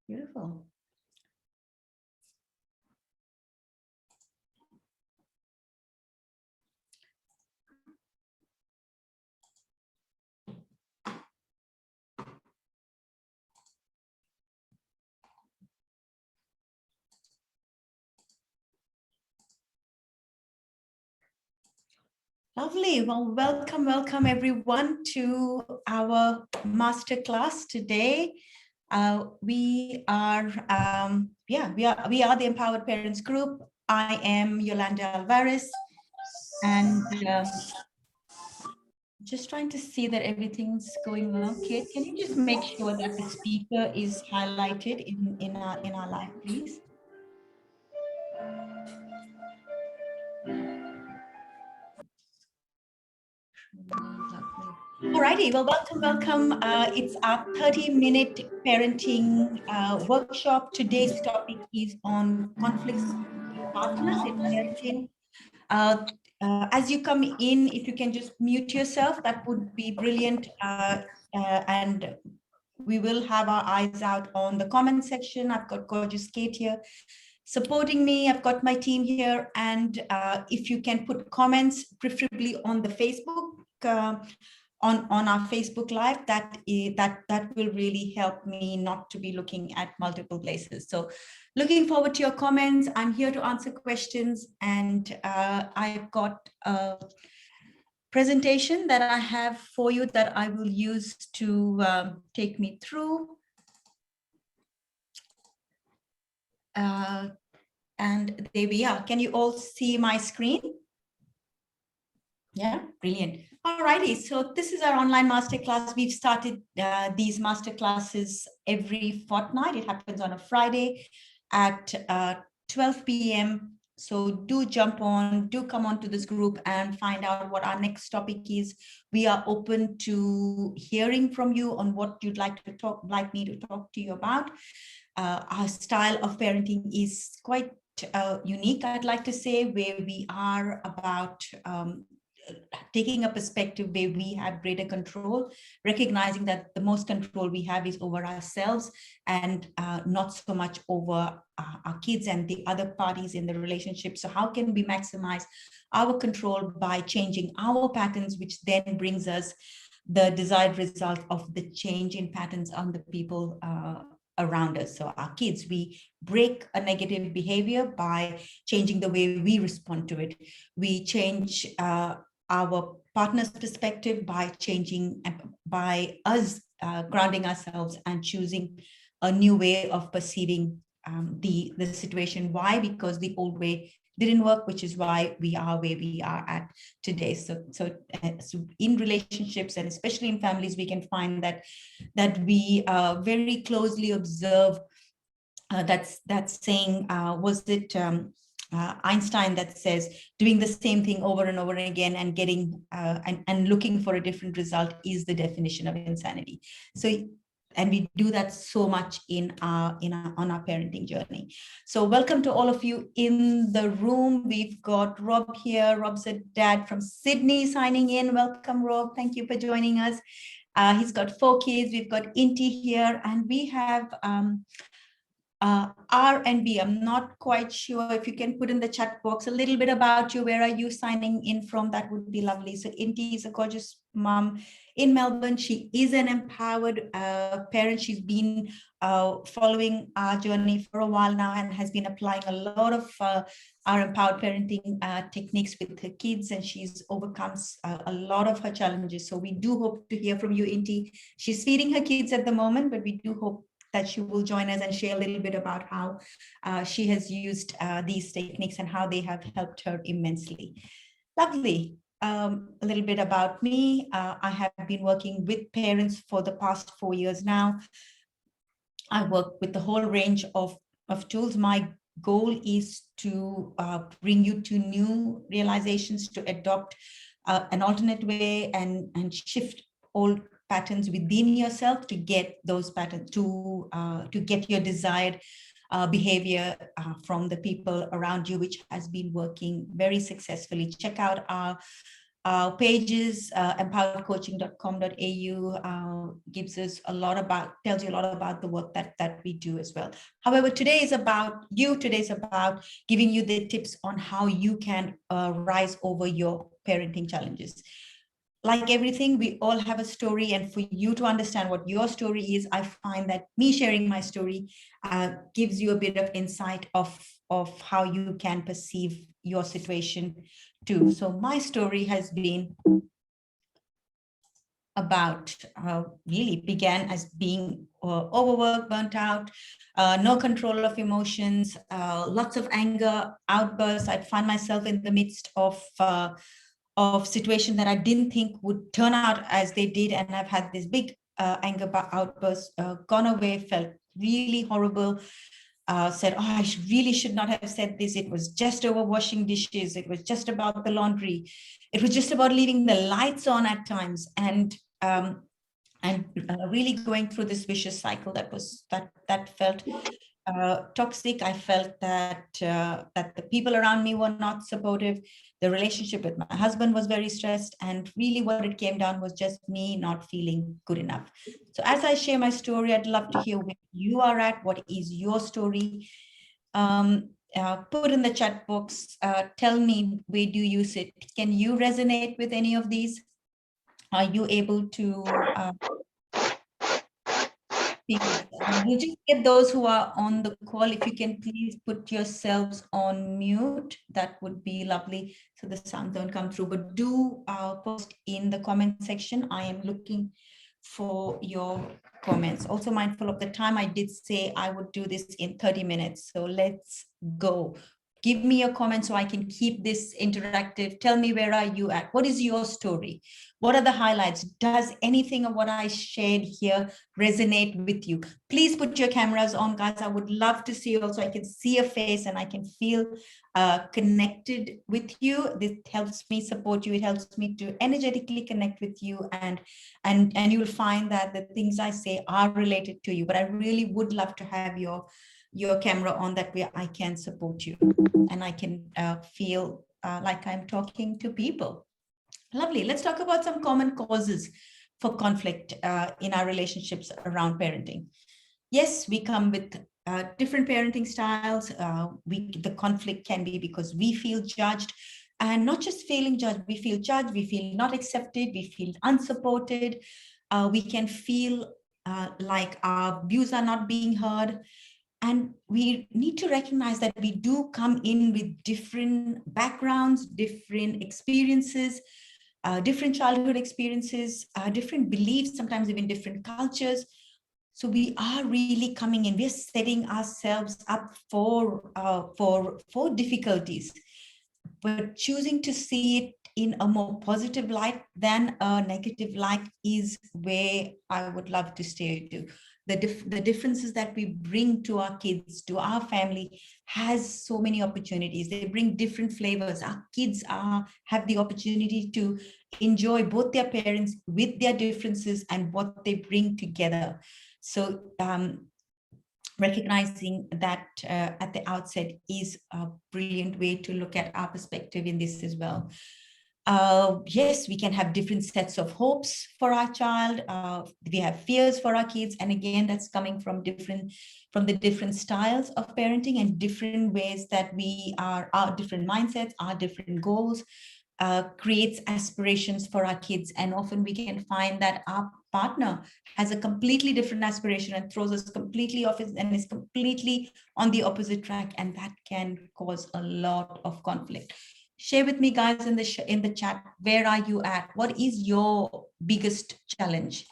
Beautiful. Lovely. Well, welcome everyone to our masterclass today. We are the Empowered Parents Group. I am Yolanda Alvarez, and just trying to see that everything's going well. Kate, can you just make sure that the speaker is highlighted in our live, please? Alrighty, well, welcome. It's our 30-minute parenting workshop. Today's topic is on conflicts with partners in parenting. As you come in, if you can just mute yourself, that would be brilliant. And we will have our eyes out on the comment section. I've got gorgeous Kate here supporting me. I've got my team here. And if you can put comments, preferably on the Facebook, on our Facebook Live, that will really help me not to be looking at multiple places. So looking forward to your comments. I'm here to answer questions, and I've got a presentation that I have for you that I will use to take me through. And there we are. Can you all see my screen? Yeah, brilliant. All righty, so this is our online masterclass. We've started these masterclasses every fortnight. It happens on a Friday at 12 p.m. So do jump on, do come on to this group and find out what our next topic is. We are open to hearing from you on what you'd like me to talk to you about. Our style of parenting is quite unique, I'd like to say, where we are about taking a perspective where we have greater control, recognizing that the most control we have is over ourselves and not so much over our kids and the other parties in the relationship. So how can we maximize our control by changing our patterns, which then brings us the desired result of the change in patterns on the people around us. So our kids, we break a negative behavior by changing the way we respond to it. We change our partner's perspective by us grounding ourselves and choosing a new way of perceiving the situation. Why? Because the old way didn't work, which is why we are where we are at today. So in relationships, and especially in families, we can find that we very closely observe that saying, was it Einstein that says doing the same thing over and over again and getting and looking for a different result is the definition of insanity. So, and we do that so much on our parenting journey. So welcome to all of you in the room. We've got Rob here. Rob's a dad from Sydney signing in. Welcome, Rob. Thank you for joining us. He's got 4 kids. We've got Inti here, and we have R and B. I'm not quite sure if you can put in the chat box a little bit about you. Where are you signing in from? That would be lovely. So Inti is a gorgeous mom in Melbourne. She is an empowered parent. She's been following our journey for a while now and has been applying a lot of our empowered parenting techniques with her kids, and she's overcome a lot of her challenges. So we do hope to hear from you, Inti. She's feeding her kids at the moment, but we do hope that she will join us and share a little bit about how she has used these techniques and how they have helped her immensely. Lovely. A little bit about me. I have been working with parents for the past 4 years now. I work with the whole range of tools. My goal is to bring you to new realizations, to adopt an alternate way and shift old patterns within yourself to get those patterns, to get your desired behavior from the people around you, which has been working very successfully. Check out our pages, empoweredcoaching.com.au gives us a lot about, tells you a lot about the work that we do as well. However, today is about you. Today is about giving you the tips on how you can rise over your parenting challenges. Like everything, we all have a story, and for you to understand what your story is, I find that me sharing my story gives you a bit of insight of how you can perceive your situation too. So my story has been about really began as being overworked, burnt out, no control of emotions, lots of anger outbursts. I'd find myself in the midst of situation that I didn't think would turn out as they did, and I've had this big anger outburst, gone away, felt really horrible. Said, oh, I really should not have said this. It was just over washing dishes. It was just about the laundry. It was just about leaving the lights on at times, and really going through this vicious cycle that felt toxic. I felt that that the people around me were not supportive. The relationship with my husband was very stressed, and really what it came down was just me not feeling good enough. So as I share my story, I'd love to hear where you are at. What is your story? Put in the chat box. Tell me, where do you sit? Can you resonate with any of these? Are you able to we'll just get those who are on the call. If you can please put yourselves on mute, that would be lovely, so the sound don't come through. But do post in the comment section. I am looking for your comments. Also mindful of the time. I did say I would do this in 30 minutes. So let's go. Give me your comments so I can keep this interactive. Tell me, where are you at? What is your story? What are the highlights? Does anything of what I shared here resonate with you? Please put your cameras on, guys. I would love to see you also. I can see your face and I can feel connected with you. This helps me support you. It helps me to energetically connect with you, and you'll find that the things I say are related to you. But I really would love to have your camera on, that way I can support you and I can feel like I'm talking to people. Lovely. Let's talk about some common causes for conflict in our relationships around parenting. Yes, we come with different parenting styles. The conflict can be because we feel judged, and not just feeling judged, we feel judged, we feel not accepted, we feel unsupported. We can feel like our views are not being heard. And we need to recognize that we do come in with different backgrounds, different experiences, different childhood experiences, different beliefs, sometimes even different cultures. So we are really coming in, we're setting ourselves up for difficulties, but choosing to see it in a more positive light than a negative light is where I would love to steer to. The differences that we bring to our kids, to our family, has so many opportunities. They bring different flavors. Our kids have the opportunity to enjoy both their parents with their differences and what they bring together. So recognizing that at the outset is a brilliant way to look at our perspective in this as well. Yes, we can have different sets of hopes for our child. We have fears for our kids. And again, that's coming from the different styles of parenting and different ways that we are, our different mindsets, our different goals, creates aspirations for our kids. And often we can find that our partner has a completely different aspiration and throws us completely off and is completely on the opposite track. And that can cause a lot of conflict. Share with me, guys, in the chat, where are you at? What is your biggest challenge?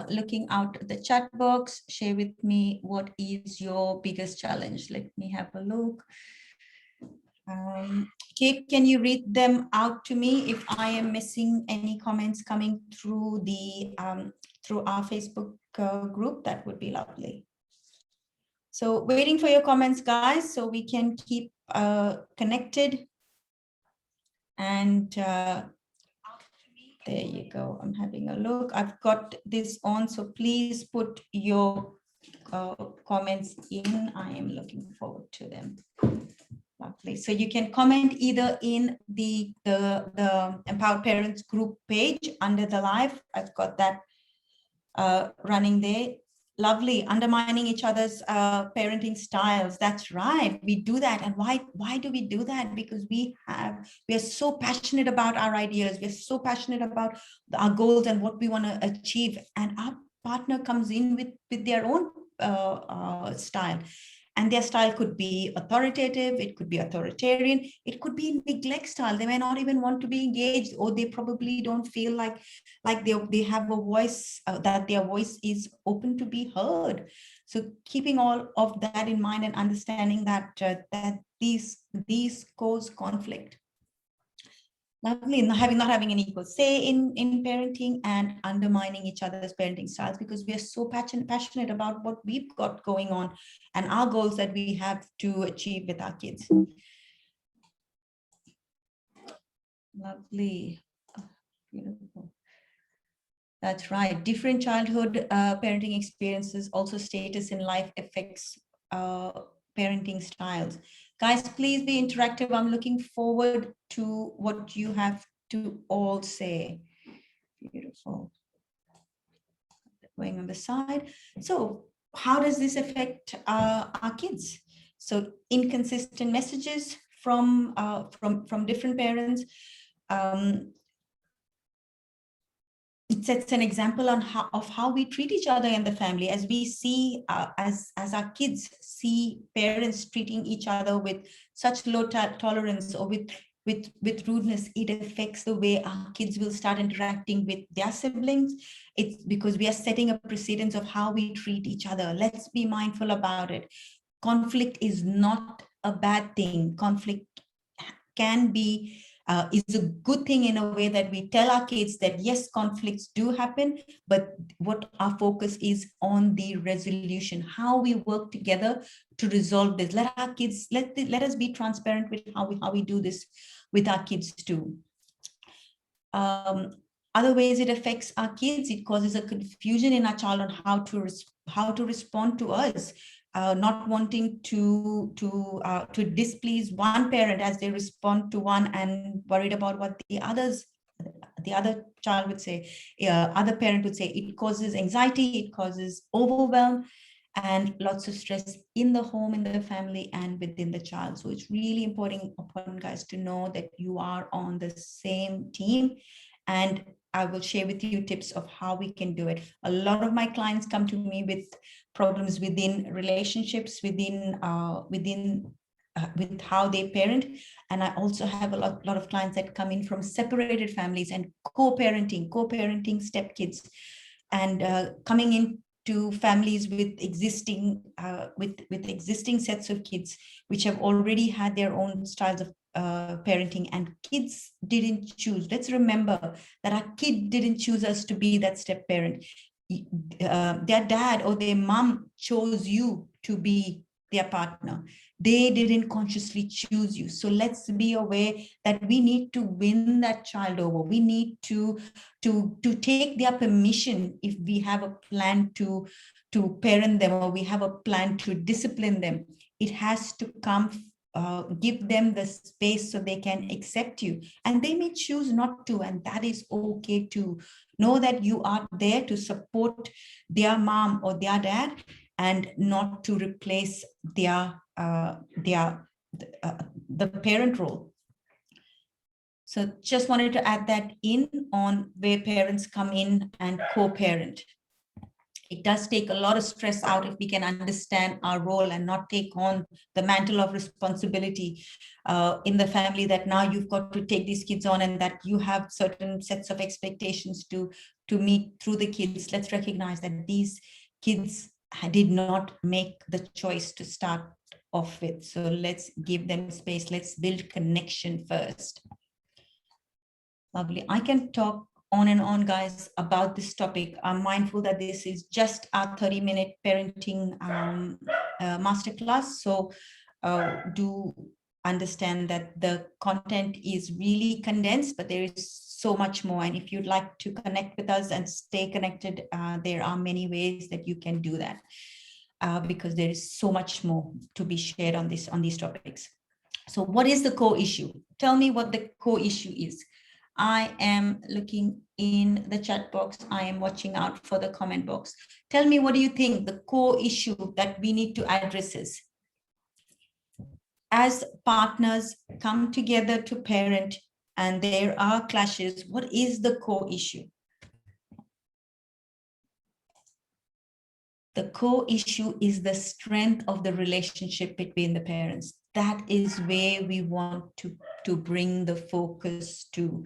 Looking out the chat box, share with me, what is your biggest challenge? Let me have a look. Kate, can you read them out to me if I am missing any comments coming through through our Facebook group? That would be lovely. So waiting for your comments, guys, so we can keep connected. And there you go. I'm having a look. I've got this on, so please put your comments in. I am looking forward to them. Lovely. So you can comment either in the Empowered Parents group page under the live. I've got that running there. Lovely. Undermining each other's parenting styles. That's right. We do that. And why do we do that? Because we are so passionate about our ideas. We're so passionate about our goals and what we want to achieve. And our partner comes in with their own style. And their style could be authoritative, it could be authoritarian, it could be neglect style. They may not even want to be engaged, or they probably don't feel like they have a voice, that their voice is open to be heard. So keeping all of that in mind and understanding that that these cause conflict. Lovely. Not having an equal say in parenting, and undermining each other's parenting styles, because we are so passionate about what we've got going on and our goals that we have to achieve with our kids. Lovely. Beautiful. That's right. Different childhood parenting experiences, also status in life affects parenting styles. Guys, please be interactive. I'm looking forward to what you have to all say. Beautiful. Going on the side. So how does this affect our kids? So inconsistent messages from different parents. It sets an example on how we treat each other in the family, as we see as our kids see parents treating each other with such low tolerance, or with rudeness. It affects the way our kids will start interacting with their siblings. It's because we are setting a precedence of how we treat each other. Let's be mindful about it. Conflict is not a bad thing. Conflict can be is a good thing, in a way that we tell our kids that yes, conflicts do happen, but what our focus is on the resolution, how we work together to resolve this. Let our kids, let us be transparent with how we do this with our kids too. Other ways it affects our kids, it causes a confusion in our child on how to respond to us. Not wanting to displease one parent as they respond to one, and worried about what the other child would say, other parent would say. It causes anxiety, it causes overwhelm, and lots of stress in the home, in the family, and within the child. So it's really important, guys, to know that you are on the same team. And I will share with you tips of how we can do it. A lot of my clients come to me with problems within relationships, with how they parent. And I also have a lot of clients that come in from separated families and co-parenting stepkids, and coming into families with existing sets of kids, which have already had their own styles of parenting, and kids didn't choose. Let's remember that our kid didn't choose us to be that step parent. Their dad or their mom chose you to be their partner. They didn't consciously choose you. So let's be aware that we need to win that child over. We need to take their permission if we have a plan to parent them, or we have a plan to discipline them. It has to come. Give them the space so they can accept you, and they may choose not to, and that is okay too. Know that you are there to support their mom or their dad, and not to replace the parent role. So just wanted to add that in on where parents come in and co-parent. It does take a lot of stress out if we can understand our role and not take on the mantle of responsibility in the family, that now you've got to take these kids on, and that you have certain sets of expectations to meet through the kids. Let's recognize that these kids did not make the choice to start off with. So let's give them space. Let's build connection first. Lovely. I can talk on and on, guys, about this topic. I'm mindful that this is just a 30-minute parenting masterclass. So do understand that the content is really condensed, but there is so much more. And if you'd like to connect with us and stay connected, there are many ways that you can do that, because there is so much more to be shared on these topics. So what is the core issue? Tell me what the core issue is. I am looking in the chat box. I am watching out for the comment box. Tell me, what do you think the core issue that we need to address is? As partners come together to parent and there are clashes, what is the core issue? The core issue is the strength of the relationship between the parents. That is where we want to bring the focus to.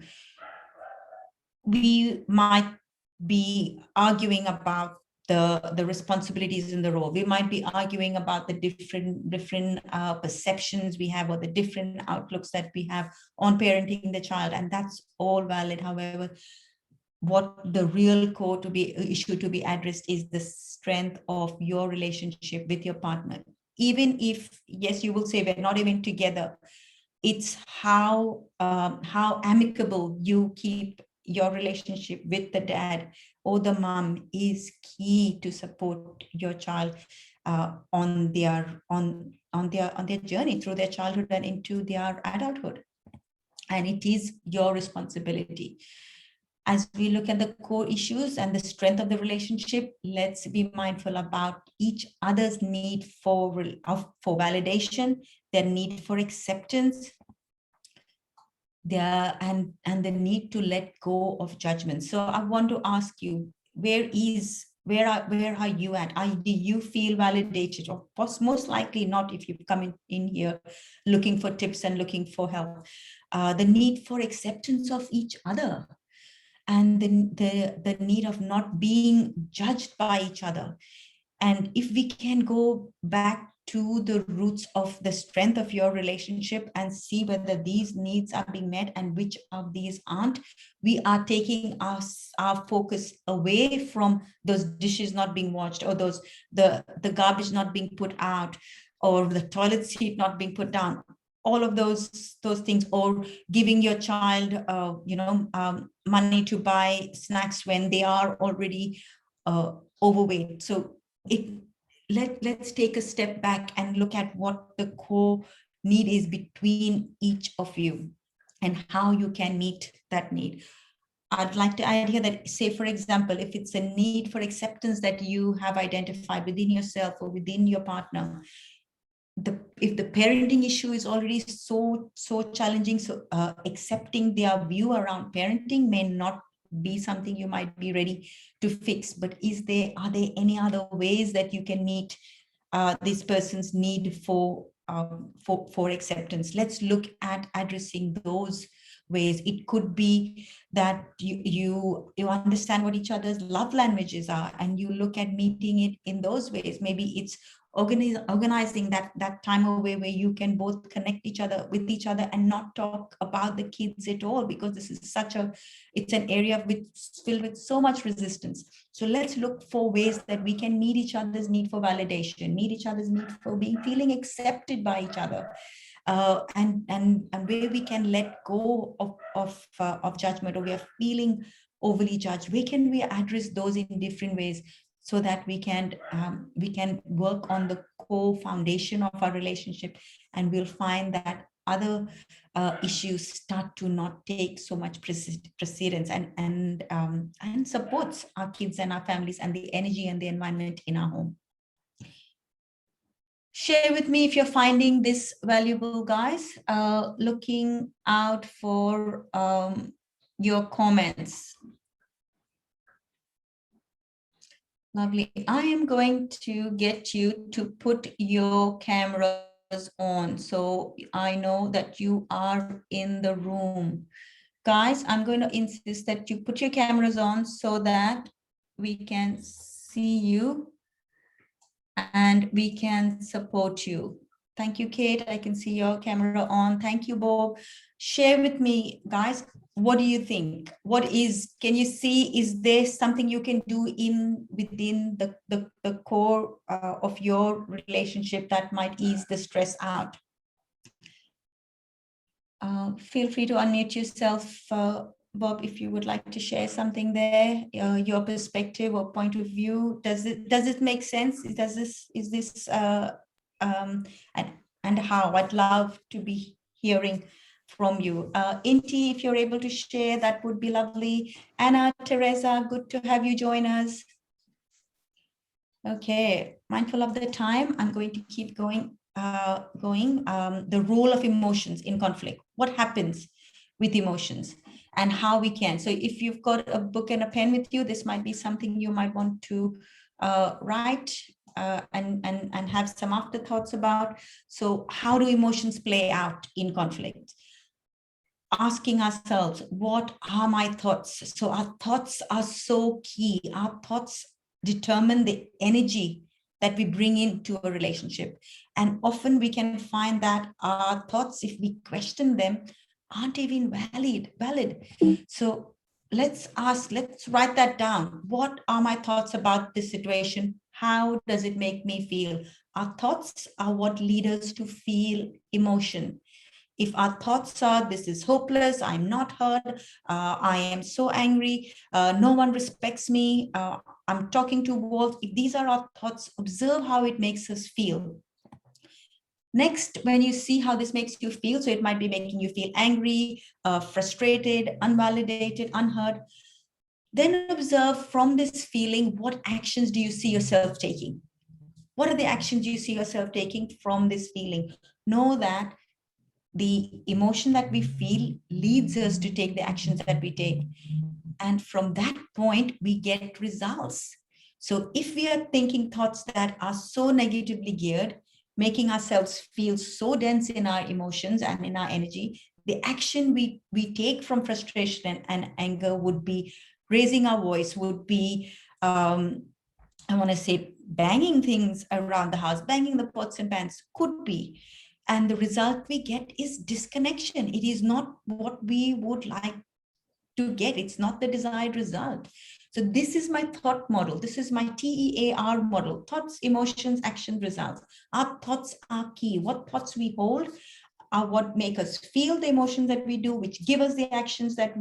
We might be arguing about the responsibilities in the role. We might be arguing about the different perceptions we have, or the different outlooks that we have on parenting the child, and that's all valid. However, what the real core issue to be addressed is the strength of your relationship with your partner. Even if, yes, you will say we're not even together, it's how amicable you keep your relationship with the dad or the mom is key to support your child on their journey through their childhood and into their adulthood. And it is your responsibility. As we look at the core issues and the strength of the relationship, let's be mindful about each other's need for validation, their need for acceptance, and the need to let go of judgment. So I want to ask you, where are you at? Do you feel validated? Or most likely not, if you've come in here looking for tips and looking for help. The need for acceptance of each other, and the need of not being judged by each other. And if we can go back to the roots of the strength of your relationship and see whether these needs are being met and which of these aren't, we are taking our focus away from those dishes not being washed, or the garbage not being put out, or the toilet seat not being put down, all of those things, or giving your child money to buy snacks when they are already overweight. So let's take a step back and look at what the core need is between each of you and how you can meet that need. I'd like to add here that, say, for example, if it's a need for acceptance that you have identified within yourself or within your partner, if the parenting issue is already so challenging, so accepting their view around parenting may not be something you might be ready to fix. But are there any other ways that you can meet this person's need for acceptance? Let's look at addressing those ways. It could be that you understand what each other's love languages are, and you look at meeting it in those ways. Maybe it's organizing that time away where you can both connect with each other and not talk about the kids at all, because this is it's an area filled with so much resistance. So let's look for ways that we can meet each other's need for validation, meet each other's need for feeling accepted by each other, and where we can let go of judgment, or we are feeling overly judged. Where can we address those in different ways, so that we can work on the core foundation of our relationship, and we'll find that other issues start to not take so much precedence, and supports our kids and our families and the energy and the environment in our home. Share with me if you're finding this valuable, guys. Looking out for your comments. Lovely. I am going to get you to put your cameras on, so I know that you are in the room. Guys, I'm going to insist that you put your cameras on so that we can see you and we can support you. Thank you, Kate. I can see your camera on. Thank you, Bob. Share with me, guys. What do you think? Can you see, is there something you can do within the core of your relationship that might ease the stress out? Feel free to unmute yourself, Bob, if you would like to share something there, your perspective or point of view. Does it make sense? Is this and how? I'd love to be hearing from you. Inti, if you're able to share, that would be lovely. Anna, Teresa, good to have you join us. Okay, mindful of the time, I'm going to keep going. The role of emotions in conflict. What happens with emotions and how we can. So if you've got a book and a pen with you, this might be something you might want to write and have some afterthoughts about. So how do emotions play out in conflict? Asking ourselves, what are my thoughts? So our thoughts are so key. Our thoughts determine the energy that we bring into a relationship. And often we can find that our thoughts, if we question them, aren't even valid. So let's write that down. What are my thoughts about this situation? How does it make me feel? Our thoughts are what lead us to feel emotion. If our thoughts are, this is hopeless, I'm not heard, I am so angry, no one respects me, I'm talking to walls, if these are our thoughts, observe how it makes us feel. Next, when you see how this makes you feel, so it might be making you feel angry, frustrated, unvalidated, unheard, then observe from this feeling, what actions do you see yourself taking? What are the actions you see yourself taking from this feeling? Know that the emotion that we feel leads us to take the actions that we take. And from that point, we get results. So if we are thinking thoughts that are so negatively geared, making ourselves feel so dense in our emotions and in our energy, the action we take from frustration and anger would be raising our voice, would be, I want to say, banging things around the house, banging the pots and pans, could be. And the result we get is disconnection. It is not what we would like to get. It's not the desired result. So this is my thought model. This is my TEAR model: thoughts, emotions, action, results. Our thoughts are key. What thoughts we hold are what make us feel the emotions that we do, which give us the actions that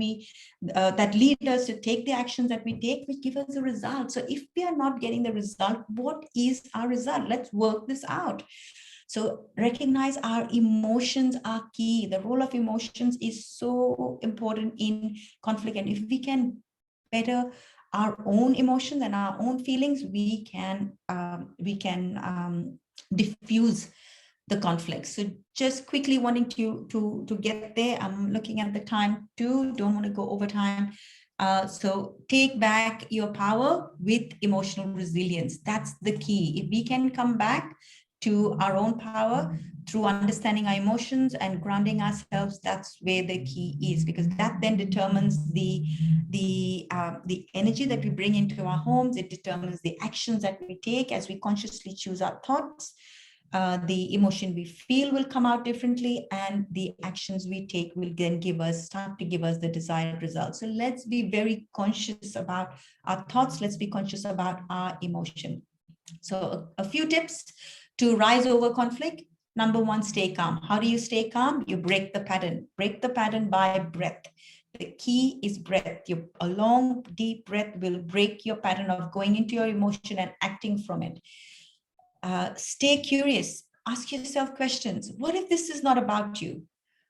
that lead us to take the actions that we take, which give us a result. So if we are not getting the result, what is our result? Let's work this out. So recognize our emotions are key. The role of emotions is so important in conflict. And if we can better our own emotions and our own feelings, we can diffuse the conflict. So just quickly wanting to get there. I'm looking at the time too. Don't want to go over time. So take back your power with emotional resilience. That's the key. If we can come back to our own power through understanding our emotions and grounding ourselves, that's where the key is, because that then determines the energy that we bring into our homes. It determines the actions that we take as we consciously choose our thoughts. The emotion we feel will come out differently, and the actions we take will then start to give us the desired results. So let's be very conscious about our thoughts. Let's be conscious about our emotion. So a few tips to rise over conflict. Number one, stay calm. How do you stay calm? You break the pattern. Break the pattern by breath. The key is breath. A long, deep breath will break your pattern of going into your emotion and acting from it. Stay curious. Ask yourself questions. What if this is not about you?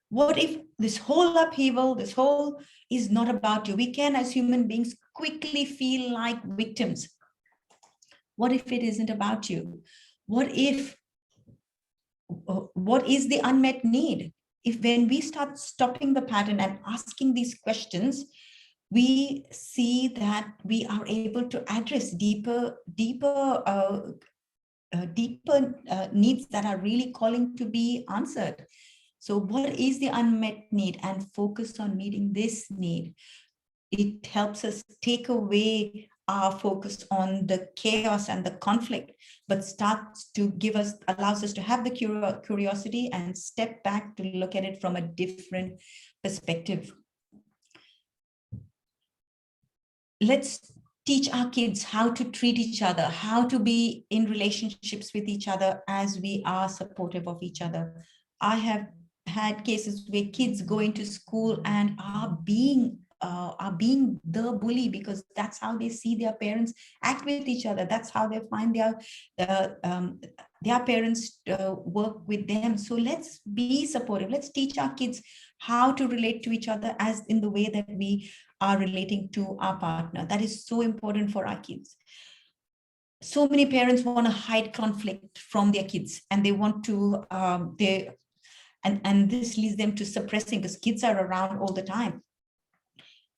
What if this whole upheaval, this whole is not about you? We can, as human beings, quickly feel like victims. What if it isn't about you? What is the unmet need? If when we start stopping the pattern and asking these questions, we see that we are able to address deeper needs that are really calling to be answered. So what is the unmet need, and focus on meeting this need. It helps us take away our focus on the chaos and the conflict, but allows us to have the curiosity and step back to look at it from a different perspective. Let's teach our kids how to treat each other, how to be in relationships with each other as we are supportive of each other. I have had cases where kids go into school and are being the bully, because that's how they see their parents act with each other. That's how they find their parents work with them. So let's be supportive. Let's teach our kids how to relate to each other as in the way that we are relating to our partner. That is so important for our kids. So many parents want to hide conflict from their kids, and they want to and this leads them to suppressing, because kids are around all the time.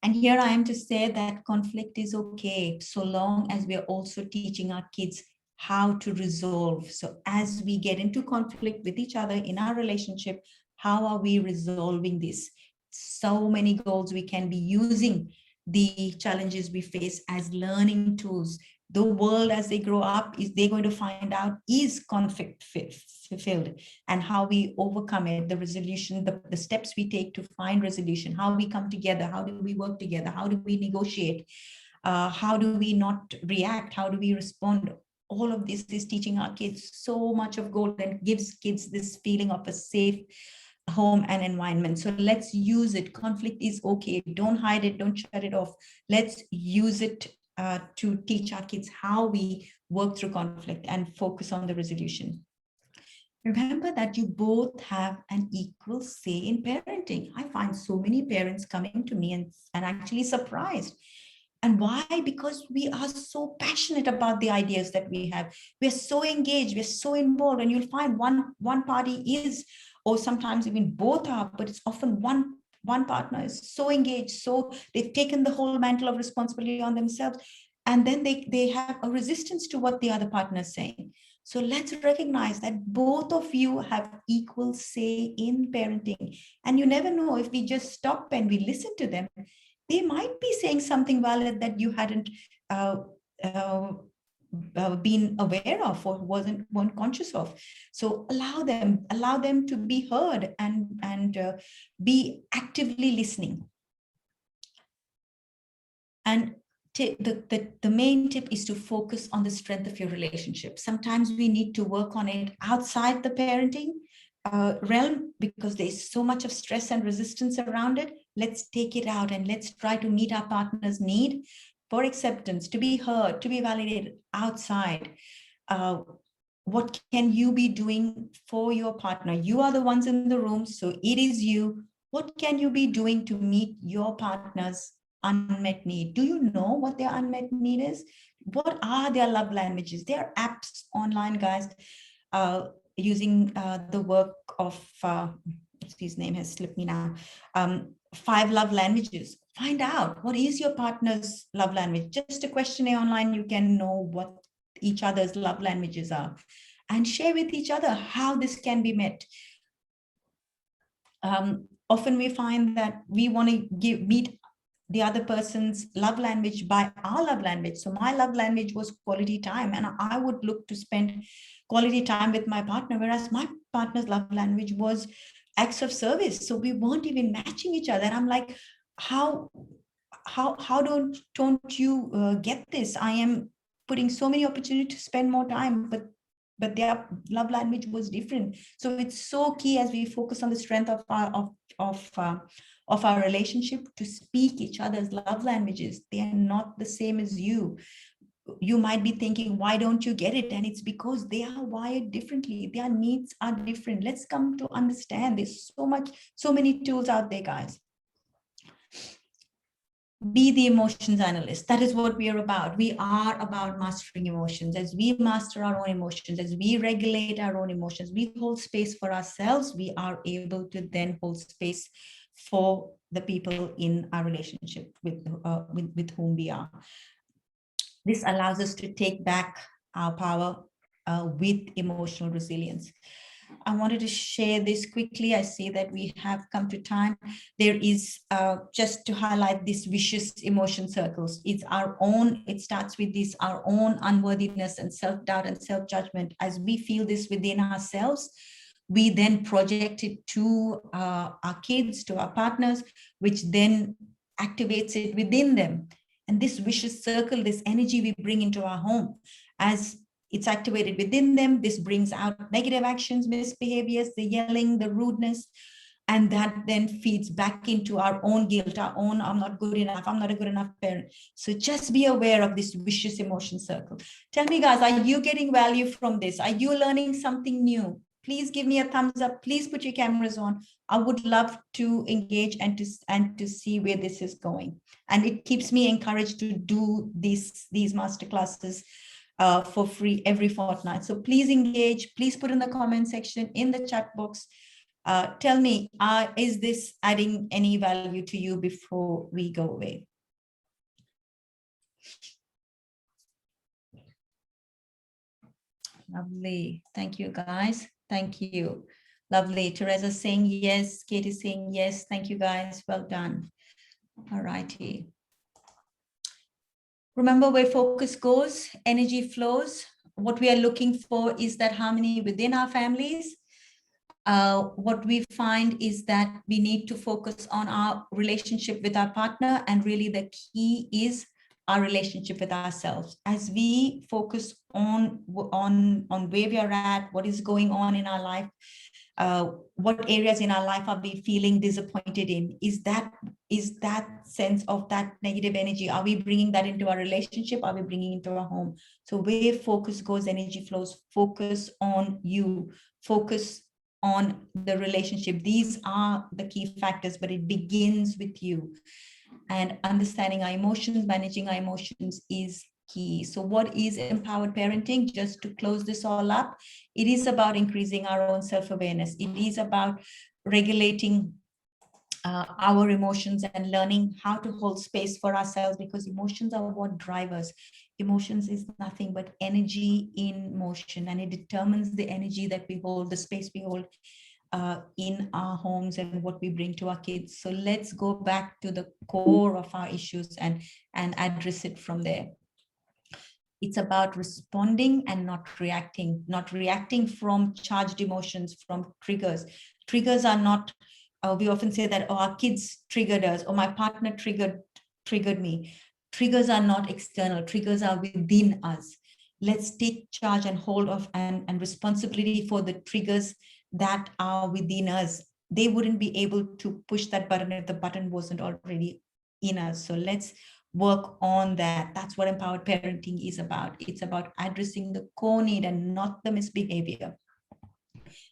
And here I am to say that conflict is okay, so long as we are also teaching our kids how to resolve. So as we get into conflict with each other in our relationship, how are we resolving this? So many goals we can be using the challenges we face as learning tools. The world, as they grow up, is they're going to find out is conflict filled, and how we overcome it, the resolution, the steps we take to find resolution, how we come together, how do we work together, how do we negotiate, how do we not react, how do we respond. All of this is teaching our kids so much of gold, and gives kids this feeling of a safe home and environment. So let's use it. Conflict is okay. Don't hide it. Don't shut it off. Let's use it to teach our kids how we work through conflict and focus on the resolution. Remember that you both have an equal say in parenting. I find so many parents coming to me and actually surprised. And why? Because we are so passionate about the ideas that we have. We're so engaged, we're so involved, and you'll find one party is, or sometimes even both are, but it's often one partner is so engaged, so they've taken the whole mantle of responsibility on themselves, and then they have a resistance to what the other partner is saying. So let's recognize that both of you have equal say in parenting. And you never know, if we just stop and we listen to them, they might be saying something valid that you hadn't been aware of or weren't conscious of. So allow them to be heard, and be actively listening. And the main tip is to focus on the strength of your relationship. Sometimes we need to work on it outside the parenting realm, because there's so much of stress and resistance around it. Let's take it out, and let's try to meet our partner's need for acceptance, to be heard, to be validated outside. What can you be doing for your partner? You are the ones in the room, so it is you. What can you be doing to meet your partner's unmet need? Do you know what their unmet need is? What are their love languages? There are apps online, guys, using the work of, his name has slipped me now, 5 love languages. Find out, what is your partner's love language? Just a questionnaire online, you can know what each other's love languages are, and share with each other how this can be met. Often we find that we want to meet the other person's love language by our love language. So my love language was quality time, and I would look to spend quality time with my partner, whereas my partner's love language was acts of service. So we weren't even matching each other. And I'm like, how don't you get this? I am putting so many opportunities to spend more time, but their love language was different. So it's so key, as we focus on the strength of our relationship, to speak each other's love languages. They are not the same as you. You might be thinking, why don't you get it? And it's because they are wired differently. Their needs are different. Let's come to understand. There's so many tools out there, guys. Be the emotions analyst. That is what we are about. We are about mastering emotions. As we master our own emotions, as we regulate our own emotions, we hold space for ourselves. We are able to then hold space for the people in our relationship with whom we are. This allows us to take back our power with emotional resilience. I wanted to share this quickly. I see that we have come to time. There is just to highlight this vicious emotion circles. It's our own, it starts with this, our own unworthiness and self-doubt and self-judgment. As we feel this within ourselves, we then project it to our kids, to our partners, which then activates it within them. And this vicious circle, this energy we bring into our home, as it's activated within them, this brings out negative actions, misbehaviors, the yelling, the rudeness, And that then feeds back into our own guilt, our own, I'm not good enough, I'm not a good enough parent. So just be aware of this vicious emotion circle. Tell me, guys, are you getting value from this? Are you learning something new? Please give me a thumbs up. Please put your cameras on. I would love to engage and to see where this is going. And it keeps me encouraged to do these masterclasses for free every fortnight. So please engage. Please put in the comment section, in the chat box. Tell me, is this adding any value to you before we go away? Lovely. Thank you, guys. Thank you. Lovely. Teresa saying yes. Kate is saying yes. Thank you, guys. Well done. All righty. Remember, where focus goes, energy flows. What we are looking for is that harmony within our families. What we find is that we need to focus on our relationship with our partner, and really the key is our relationship with ourselves. As we focus on where we are at, what is going on in our life, what areas in our life are we feeling disappointed in? Is that sense of that negative energy, are we bringing that into our relationship? Are we bringing it into our home? So where focus goes, energy flows. Focus on you. Focus on the relationship. These are the key factors, but it begins with you. And understanding our emotions, managing our emotions is key. So what is empowered parenting? Just to close this all up, it is about increasing our own self-awareness. It is about regulating our emotions and learning how to hold space for ourselves, because emotions are what drive us. Emotions is nothing but energy in motion, and it determines the energy that we hold, the space we hold in our homes, and what we bring to our kids. So let's go back to the core of our issues and address it from there. It's about responding and not reacting from charged emotions, from triggers. Triggers are not, we often say that, oh, our kids triggered us, or my partner triggered me. Triggers are not external, triggers are within us. Let's take charge and hold of and responsibility for the triggers that are within us. They wouldn't be able to push that button if the button wasn't already in us. So let's work on that. That's what empowered parenting is about. It's about addressing the core need and not the misbehavior,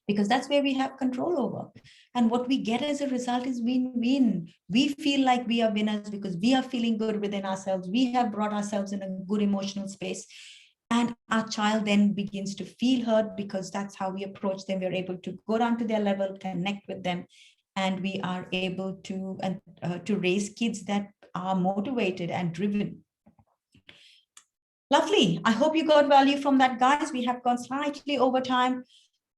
because that's where we have control over. And what we get as a result is win-win. We feel like we are winners because we are feeling good within ourselves. We have brought ourselves in a good emotional space. And our child then begins to feel heard, because that's how we approach them. We're able to go down to their level, connect with them, and we are able to raise kids that are motivated and driven. Lovely. I hope you got value from that, guys. We have gone slightly over time.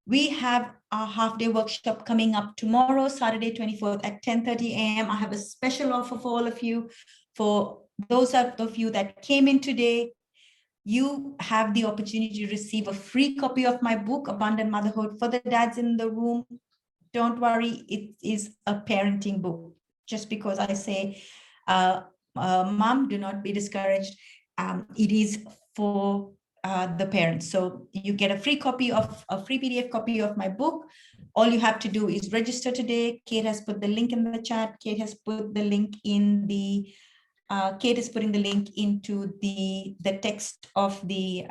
We have our half-day workshop coming up tomorrow, Saturday 24th at 10:30 a.m. I have a special offer for all of you. For those of you that came in today, you have the opportunity to receive a free copy of my book, Abundant Motherhood. For the dads in the room, don't worry, it is a parenting book. Just because I say, mom, do not be discouraged. It is for the parents. So you get a free PDF copy of my book. All you have to do is register today. Kate has put the link in the chat. Kate has put the link in the Kate is putting the link into the text of the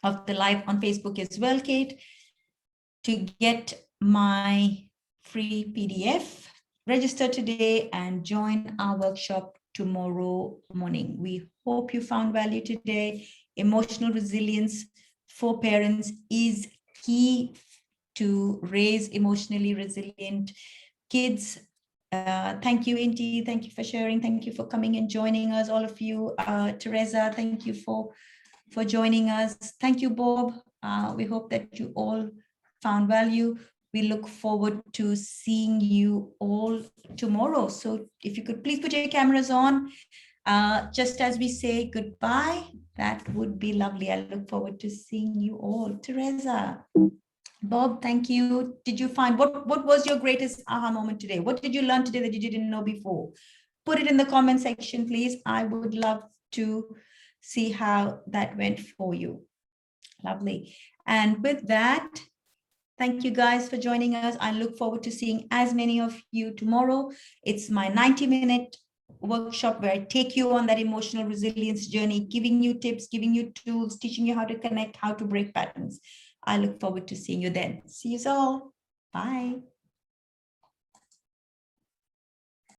live on Facebook as well, Kate. To get my free PDF, register today and join our workshop tomorrow morning. We hope you found value today. Emotional resilience for parents is key to raise emotionally resilient kids. Thank you, Inti. Thank you for sharing. Thank you for coming and joining us, all of you. Teresa, thank you for joining us. Thank you, Bob. We hope that you all found value. We look forward to seeing you all tomorrow. So if you could please put your cameras on, just as we say goodbye, that would be lovely. I look forward to seeing you all. Teresa, Bob, thank you. Did you find, what was your greatest aha moment today? What did you learn today that you didn't know before? Put it in the comment section, please. I would love to see how that went for you. Lovely. And with that, Thank you guys for joining us. I look forward to seeing as many of you tomorrow. It's my 90-minute workshop where I take you on that emotional resilience journey, giving you tips, giving you tools, teaching you how to connect, how to break patterns. I look forward to seeing you then. See you all. Bye.